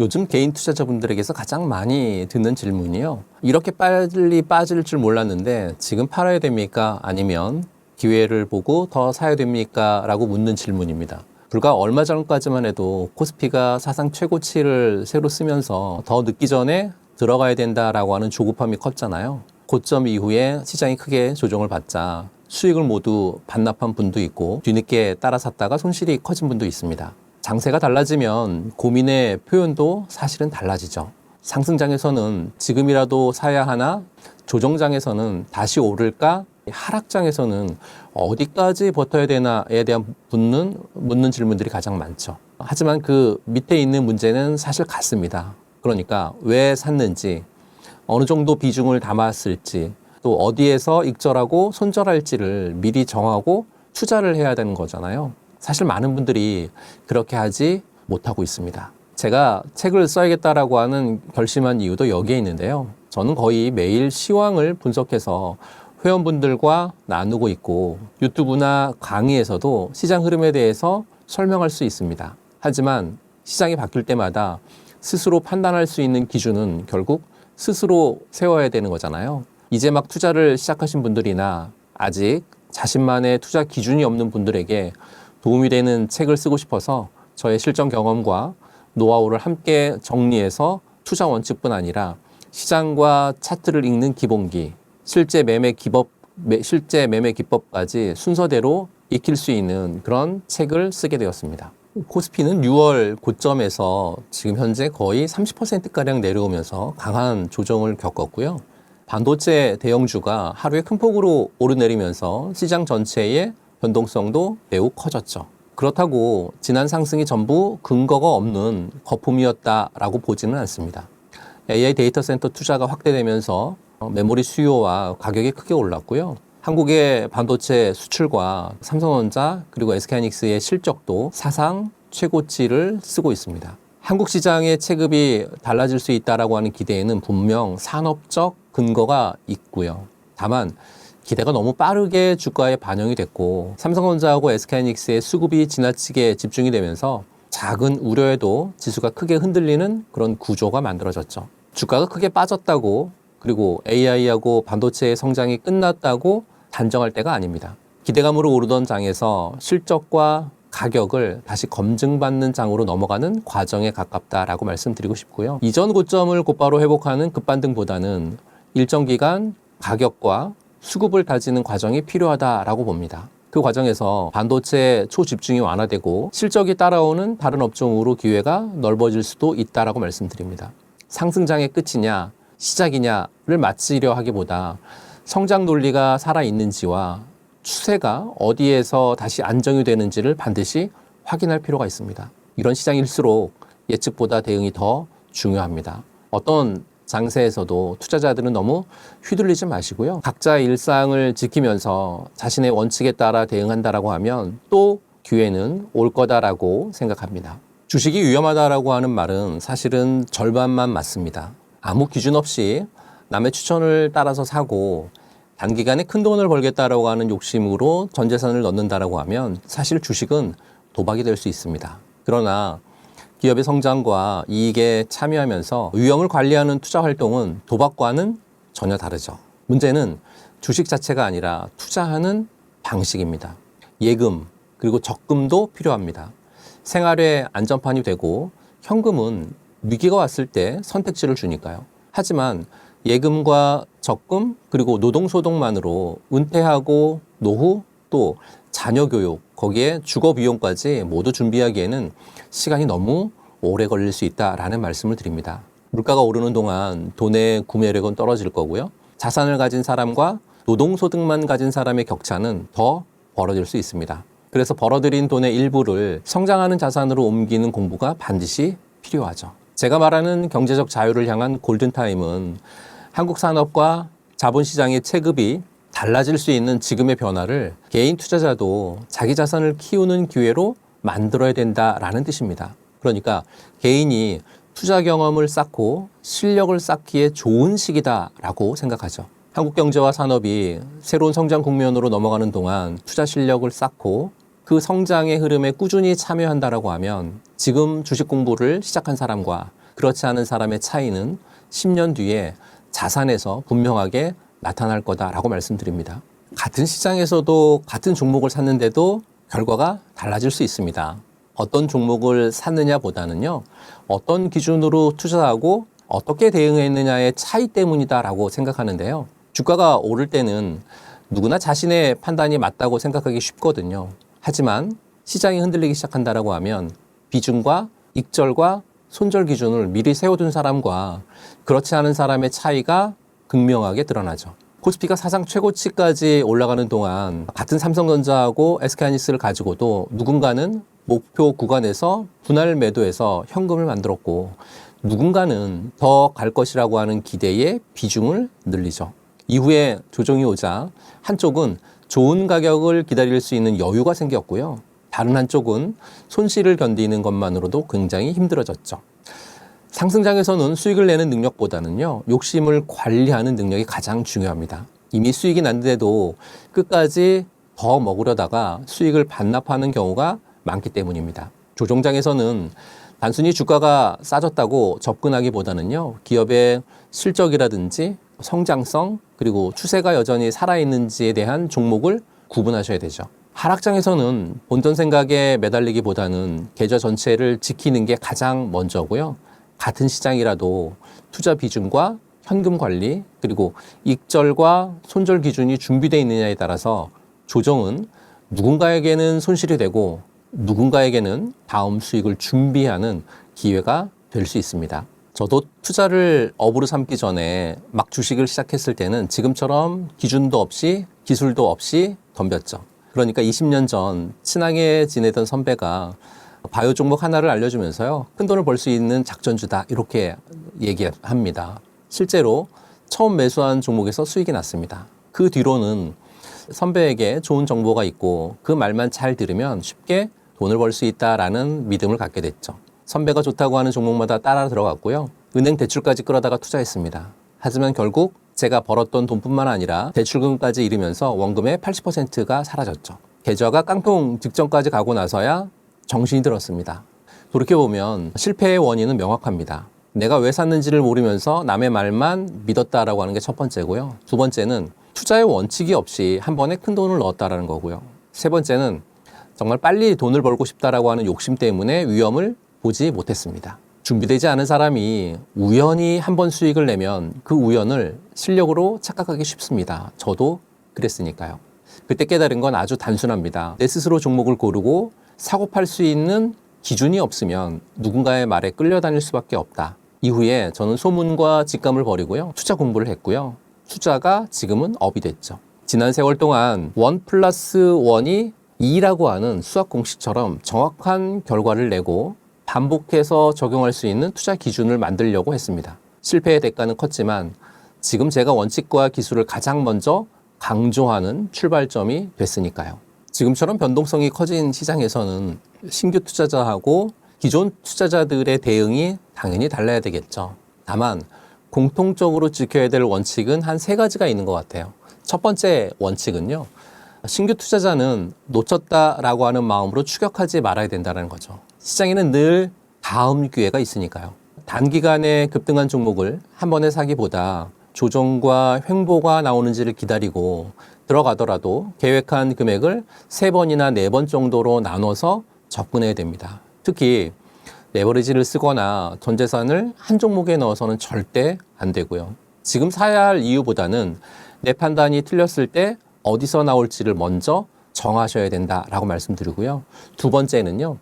요즘 개인 투자자분들에게서 가장 많이 듣는 질문이요. 이렇게 빨리 빠질 줄 몰랐는데 지금 팔아야 됩니까? 아니면 기회를 보고 더 사야 됩니까? 라고 묻는 질문입니다. 불과 얼마 전까지만 해도 코스피가 사상 최고치를 새로 쓰면서 더 늦기 전에 들어가야 된다라고 하는 조급함이 컸잖아요. 고점 이후에 시장이 크게 조정을 받자 수익을 모두 반납한 분도 있고 뒤늦게 따라 샀다가 손실이 커진 분도 있습니다. 장세가 달라지면 고민의 표현도 사실은 달라지죠. 상승장에서는 지금이라도 사야 하나, 조정장에서는 다시 오를까, 하락장에서는 어디까지 버텨야 되나에 대한 묻는 질문들이 가장 많죠. 하지만 그 밑에 있는 문제는 사실 같습니다. 그러니까 왜 샀는지, 어느 정도 비중을 담았을지, 또 어디에서 익절하고 손절할지를 미리 정하고 투자를 해야 되는 거잖아요. 사실 많은 분들이 그렇게 하지 못하고 있습니다. 제가 책을 써야겠다라고 하는 결심한 이유도 여기에 있는데요. 저는 거의 매일 시황을 분석해서 회원분들과 나누고 있고 유튜브나 강의에서도 시장 흐름에 대해서 설명할 수 있습니다. 하지만 시장이 바뀔 때마다 스스로 판단할 수 있는 기준은 결국 스스로 세워야 되는 거잖아요. 이제 막 투자를 시작하신 분들이나 아직 자신만의 투자 기준이 없는 분들에게 도움이 되는 책을 쓰고 싶어서 저의 실전 경험과 노하우를 함께 정리해서 투자 원칙뿐 아니라 시장과 차트를 읽는 기본기, 실제 매매 기법까지 순서대로 익힐 수 있는 그런 책을 쓰게 되었습니다. 코스피는 6월 고점에서 지금 현재 거의 30%가량 내려오면서 강한 조정을 겪었고요. 반도체 대형주가 하루에 큰 폭으로 오르내리면서 시장 전체의 변동성도 매우 커졌죠. 그렇다고 지난 상승이 전부 근거가 없는 거품이었다라고 보지는 않습니다. AI 데이터 센터 투자가 확대되면서 메모리 수요와 가격이 크게 올랐고요. 한국의 반도체 수출과 삼성전자 그리고 SK하이닉스의 실적도 사상 최고치를 쓰고 있습니다. 한국 시장의 체급이 달라질 수 있다라고 하는 기대에는 분명 산업적 근거가 있고요. 다만 기대가 너무 빠르게 주가에 반영이 됐고 삼성전자하고 SK하이닉스의 수급이 지나치게 집중이 되면서 작은 우려에도 지수가 크게 흔들리는 그런 구조가 만들어졌죠. 주가가 크게 빠졌다고 그리고 AI하고 반도체의 성장이 끝났다고 단정할 때가 아닙니다. 기대감으로 오르던 장에서 실적과 가격을 다시 검증받는 장으로 넘어가는 과정에 가깝다라고 말씀드리고 싶고요. 이전 고점을 곧바로 회복하는 급반등보다는 일정 기간 가격과 수급을 다지는 과정이 필요하다라고 봅니다. 그 과정에서 반도체 초집중이 완화되고 실적이 따라오는 다른 업종으로 기회가 넓어질 수도 있다라고 말씀드립니다. 상승장의 끝이냐 시작이냐를 맞추려 하기보다 성장 논리가 살아있는지와 추세가 어디에서 다시 안정이 되는지를 반드시 확인할 필요가 있습니다. 이런 시장일수록 예측보다 대응이 더 중요합니다. 어떤 장세에서도 투자자들은 너무 휘둘리지 마시고요. 각자의 일상을 지키면서 자신의 원칙에 따라 대응한다라고 하면 또 기회는 올 거다라고 생각합니다. 주식이 위험하다라고 하는 말은 사실은 절반만 맞습니다. 아무 기준 없이 남의 추천을 따라서 사고 단기간에 큰 돈을 벌겠다라고 하는 욕심으로 전 재산을 넣는다라고 하면 사실 주식은 도박이 될 수 있습니다. 그러나 기업의 성장과 이익에 참여하면서 위험을 관리하는 투자 활동은 도박과는 전혀 다르죠. 문제는 주식 자체가 아니라 투자하는 방식입니다. 예금 그리고 적금도 필요합니다. 생활의 안전판이 되고 현금은 위기가 왔을 때 선택지를 주니까요. 하지만 예금과 적금 그리고 노동소득만으로 은퇴하고 노후 또 자녀 교육 거기에 주거 비용까지 모두 준비하기에는 시간이 너무 오래 걸릴 수 있다라는 말씀을 드립니다. 물가가 오르는 동안 돈의 구매력은 떨어질 거고요. 자산을 가진 사람과 노동소득만 가진 사람의 격차는 더 벌어질 수 있습니다. 그래서 벌어들인 돈의 일부를 성장하는 자산으로 옮기는 공부가 반드시 필요하죠. 제가 말하는 경제적 자유를 향한 골든타임은 한국 산업과 자본시장의 체급이 달라질 수 있는 지금의 변화를 개인 투자자도 자기 자산을 키우는 기회로 만들어야 된다라는 뜻입니다. 그러니까 개인이 투자 경험을 쌓고 실력을 쌓기에 좋은 시기다라고 생각하죠. 한국 경제와 산업이 새로운 성장 국면으로 넘어가는 동안 투자 실력을 쌓고 그 성장의 흐름에 꾸준히 참여한다라고 하면 지금 주식 공부를 시작한 사람과 그렇지 않은 사람의 차이는 10년 뒤에 자산에서 분명하게 나타날 거다라고 말씀드립니다. 같은 시장에서도 같은 종목을 샀는데도 결과가 달라질 수 있습니다. 어떤 종목을 샀느냐 보다는요, 어떤 기준으로 투자하고 어떻게 대응했느냐의 차이 때문이다라고 생각하는데요. 주가가 오를 때는 누구나 자신의 판단이 맞다고 생각하기 쉽거든요. 하지만 시장이 흔들리기 시작한다라고 하면 비중과 익절과 손절 기준을 미리 세워둔 사람과 그렇지 않은 사람의 차이가 극명하게 드러나죠. 코스피가 사상 최고치까지 올라가는 동안 같은 삼성전자하고 SK하이닉스를 가지고도 누군가는 목표 구간에서 분할 매도해서 현금을 만들었고 누군가는 더 갈 것이라고 하는 기대에 비중을 늘리죠. 이후에 조정이 오자 한쪽은 좋은 가격을 기다릴 수 있는 여유가 생겼고요. 다른 한쪽은 손실을 견디는 것만으로도 굉장히 힘들어졌죠. 상승장에서는 수익을 내는 능력보다는요, 욕심을 관리하는 능력이 가장 중요합니다. 이미 수익이 났는데도 끝까지 더 먹으려다가 수익을 반납하는 경우가 많기 때문입니다. 조정장에서는 단순히 주가가 싸졌다고 접근하기보다는요, 기업의 실적이라든지 성장성, 그리고 추세가 여전히 살아있는지에 대한 종목을 구분하셔야 되죠. 하락장에서는 본전 생각에 매달리기보다는 계좌 전체를 지키는 게 가장 먼저고요. 같은 시장이라도 투자 비중과 현금 관리, 그리고 익절과 손절 기준이 준비되어 있느냐에 따라서 조정은 누군가에게는 손실이 되고 누군가에게는 다음 수익을 준비하는 기회가 될 수 있습니다. 저도 투자를 업으로 삼기 전에 막 주식을 시작했을 때는 지금처럼 기준도 없이 기술도 없이 덤볐죠. 그러니까 20년 전 친하게 지내던 선배가 바이오 종목 하나를 알려주면서요, 큰 돈을 벌 수 있는 작전주다 이렇게 얘기합니다. 실제로 처음 매수한 종목에서 수익이 났습니다. 그 뒤로는 선배에게 좋은 정보가 있고 그 말만 잘 들으면 쉽게 돈을 벌 수 있다라는 믿음을 갖게 됐죠. 선배가 좋다고 하는 종목마다 따라 들어갔고요. 은행 대출까지 끌어다가 투자했습니다. 하지만 결국 제가 벌었던 돈뿐만 아니라 대출금까지 잃으면서 원금의 80%가 사라졌죠. 계좌가 깡통 직전까지 가고 나서야 정신이 들었습니다. 돌이켜보면 실패의 원인은 명확합니다. 내가 왜 샀는지를 모르면서 남의 말만 믿었다라고 하는 게 첫 번째고요. 두 번째는 투자의 원칙이 없이 한 번에 큰 돈을 넣었다라는 거고요. 세 번째는 정말 빨리 돈을 벌고 싶다라고 하는 욕심 때문에 위험을 보지 못했습니다. 준비되지 않은 사람이 우연히 한 번 수익을 내면 그 우연을 실력으로 착각하기 쉽습니다. 저도 그랬으니까요. 그때 깨달은 건 아주 단순합니다. 내 스스로 종목을 고르고 사고 팔 수 있는 기준이 없으면 누군가의 말에 끌려다닐 수밖에 없다. 이후에 저는 소문과 직감을 버리고요. 투자 공부를 했고요. 투자가 지금은 업이 됐죠. 지난 세월 동안 1+1이 2라고 하는 수학 공식처럼 정확한 결과를 내고 반복해서 적용할 수 있는 투자 기준을 만들려고 했습니다. 실패의 대가는 컸지만 지금 제가 원칙과 기술을 가장 먼저 강조하는 출발점이 됐으니까요. 지금처럼 변동성이 커진 시장에서는 신규 투자자하고 기존 투자자들의 대응이 당연히 달라야 되겠죠. 다만 공통적으로 지켜야 될 원칙은 한 3가지가 있는 것 같아요. 첫 번째 원칙은요, 신규 투자자는 놓쳤다라고 하는 마음으로 추격하지 말아야 된다는 거죠. 시장에는 늘 다음 기회가 있으니까요. 단기간에 급등한 종목을 한 번에 사기보다 조정과 횡보가 나오는지를 기다리고 들어가더라도 계획한 금액을 3번이나 4번 정도로 나눠서 접근해야 됩니다. 특히 레버리지를 쓰거나 전 재산을 한 종목에 넣어서는 절대 안 되고요. 지금 사야 할 이유보다는 내 판단이 틀렸을 때 어디서 나올지를 먼저 정하셔야 된다라고 말씀드리고요. 두 번째는요,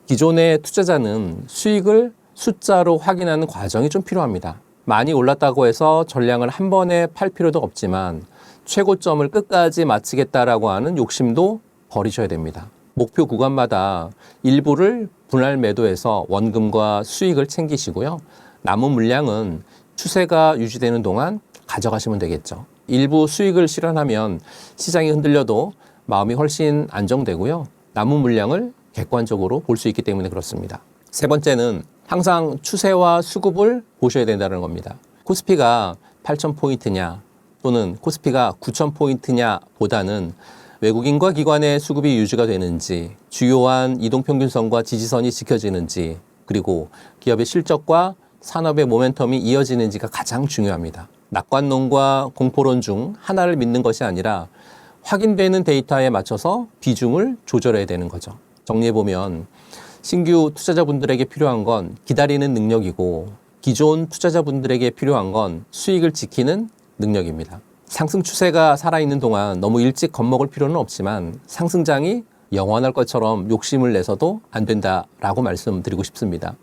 기존의 투자자는 수익을 숫자로 확인하는 과정이 좀 필요합니다. 많이 올랐다고 해서 전량을 한 번에 팔 필요도 없지만 최고점을 끝까지 마치겠다라고 하는 욕심도 버리셔야 됩니다. 목표 구간마다 일부를 분할 매도해서 원금과 수익을 챙기시고요. 남은 물량은 추세가 유지되는 동안 가져가시면 되겠죠. 일부 수익을 실현하면 시장이 흔들려도 마음이 훨씬 안정되고요. 남은 물량을 객관적으로 볼 수 있기 때문에 그렇습니다. 세 번째는 항상 추세와 수급을 보셔야 된다는 겁니다. 코스피가 8,000포인트냐 또는 코스피가 9,000포인트냐 보다는 외국인과 기관의 수급이 유지가 되는지, 주요한 이동평균선과 지지선이 지켜지는지, 그리고 기업의 실적과 산업의 모멘텀이 이어지는지가 가장 중요합니다. 낙관론과 공포론 중 하나를 믿는 것이 아니라 확인되는 데이터에 맞춰서 비중을 조절해야 되는 거죠. 정리해보면 신규 투자자분들에게 필요한 건 기다리는 능력이고 기존 투자자분들에게 필요한 건 수익을 지키는 능력입니다. 상승 추세가 살아있는 동안 너무 일찍 겁먹을 필요는 없지만 상승장이 영원할 것처럼 욕심을 내서도 안 된다라고 말씀드리고 싶습니다.